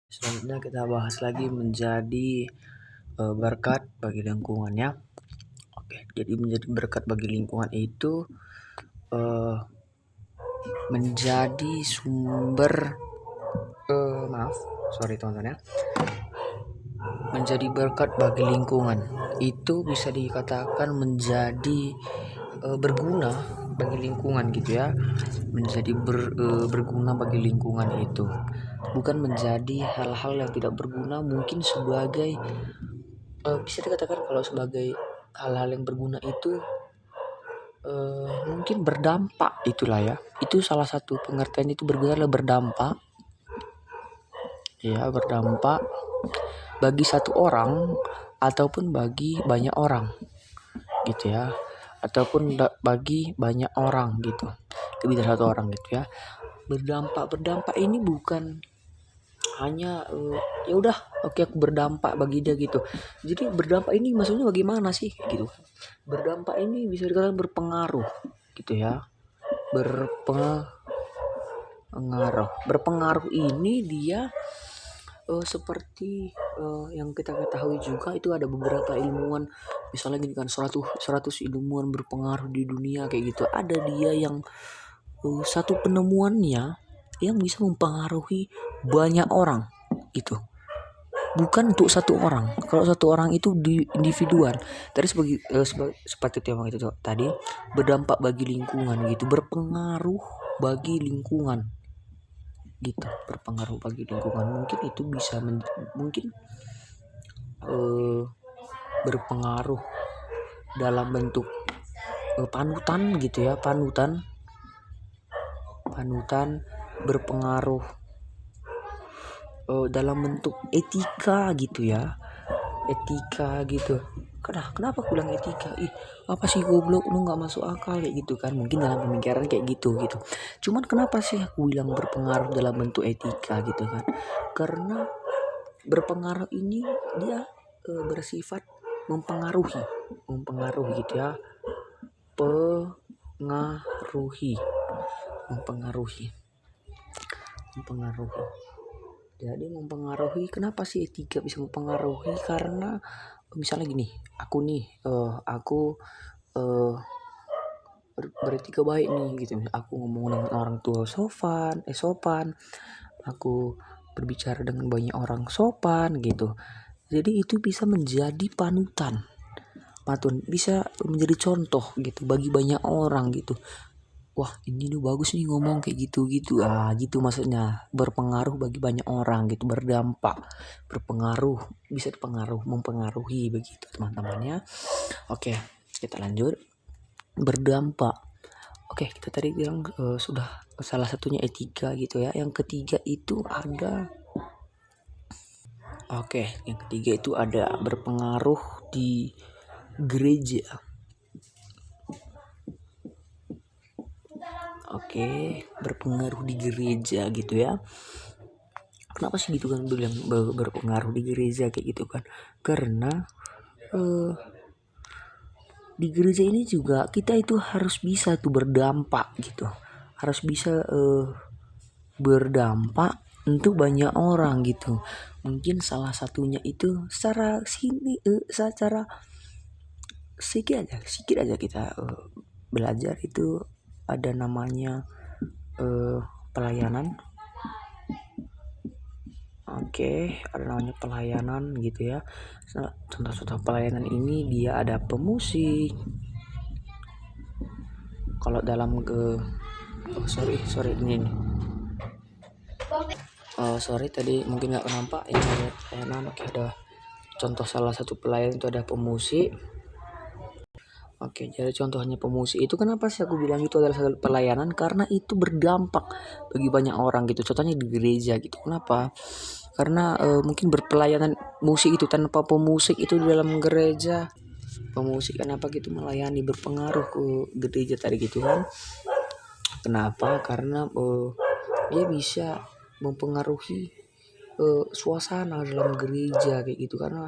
Selanjutnya kita bahas lagi menjadi berkat bagi lingkungan ya. Oke, jadi menjadi berkat bagi lingkungan itu menjadi sumber maaf, sorry teman-teman ya. Menjadi berkat bagi lingkungan itu bisa dikatakan menjadi berguna bagi lingkungan gitu ya. Menjadi berguna bagi lingkungan itu bukan menjadi hal-hal yang tidak berguna, mungkin sebagai bisa dikatakan kalau sebagai hal-hal yang berguna itu mungkin berdampak itulah ya. Itu salah satu pengertian itu berguna adalah berdampak. Ya, berdampak bagi satu orang ataupun bagi banyak orang gitu ya. Ataupun bagi banyak orang gitu. Lebih dari satu orang gitu ya. Berdampak ini bukan hanya ya udah oke aku berdampak bagi dia gitu. Jadi berdampak ini maksudnya bagaimana sih gitu. Berdampak ini bisa dikatakan berpengaruh gitu ya. Berpengaruh ini dia seperti yang kita ketahui juga itu ada beberapa ilmuwan, misalnya gini kan 100 ilmuwan berpengaruh di dunia kayak gitu. Ada dia yang satu penemuannya yang bisa mempengaruhi banyak orang gitu. Bukan untuk satu orang. Kalau satu orang itu di individual. Tadi seperti tema itu tadi berdampak bagi lingkungan gitu, berpengaruh bagi lingkungan gitu, berpengaruh bagi lingkungan. Mungkin itu bisa mungkin berpengaruh dalam bentuk panutan gitu ya, panutan berpengaruh dalam bentuk etika gitu ya, etika gitu. Kenapa aku bilang etika? Apa sih goblok, lu nggak masuk akal kayak gitu kan? Mungkin dalam pemikiran kayak gitu. Cuman kenapa sih aku bilang berpengaruh dalam bentuk etika gitu kan? Karena berpengaruh ini dia bersifat mempengaruhi gitu ya. Mempengaruhi. Jadi mempengaruhi, kenapa sih etika bisa mempengaruhi? Karena misalnya gini, aku beretika baik nih gitu. Aku ngomong dengan orang tua sopan, aku berbicara dengan banyak orang sopan gitu. Jadi itu bisa menjadi panutan, bisa menjadi contoh gitu bagi banyak orang gitu. Wah, ini tuh bagus nih ngomong kayak gitu gitu maksudnya berpengaruh bagi banyak orang gitu, berdampak, berpengaruh, bisa mempengaruhi begitu teman-temannya. Oke, kita lanjut. Berdampak. Oke, kita tadi bilang sudah salah satunya etika gitu ya. Yang ketiga itu ada berpengaruh di gereja. Berpengaruh di gereja gitu ya. Kenapa sih gitu kan bilang berpengaruh di gereja kayak gitu kan? Karena di gereja ini juga kita itu harus bisa tuh berdampak gitu. Harus bisa berdampak untuk banyak orang gitu. Mungkin salah satunya itu secara sedikit aja kita belajar itu ada namanya pelayanan. Ada namanya pelayanan gitu ya. Contoh-contoh pelayanan ini dia ada pemusik. Kalau dalam sorry ini. Tadi mungkin nggak nampak ini pelayanan. Ada contoh salah satu pelayan itu ada pemusik. Jadi contohnya pemusik itu kenapa sih aku bilang itu adalah satu pelayanan? Karena itu berdampak bagi banyak orang gitu. Contohnya di gereja gitu. Kenapa? Karena mungkin berpelayanan musik itu tanpa pemusik itu di dalam gereja. Pemusik kenapa gitu melayani berpengaruh ke gereja tadi gitu kan? Kenapa? Karena dia bisa mempengaruhi suasana dalam gereja kayak gitu. Karena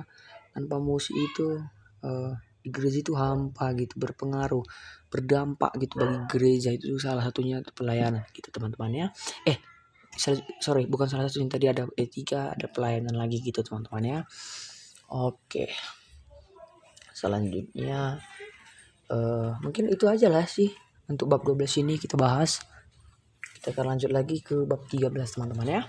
tanpa musik itu di gereja itu hampa gitu, berpengaruh, berdampak gitu bagi gereja. Itu salah satunya pelayanan gitu teman-teman ya. sorry, bukan salah satunya, tadi ada etika, ada pelayanan lagi gitu teman-teman ya. Oke, selanjutnya mungkin itu aja lah sih untuk bab 12 ini kita bahas. Kita akan lanjut lagi ke bab 13 teman-teman ya.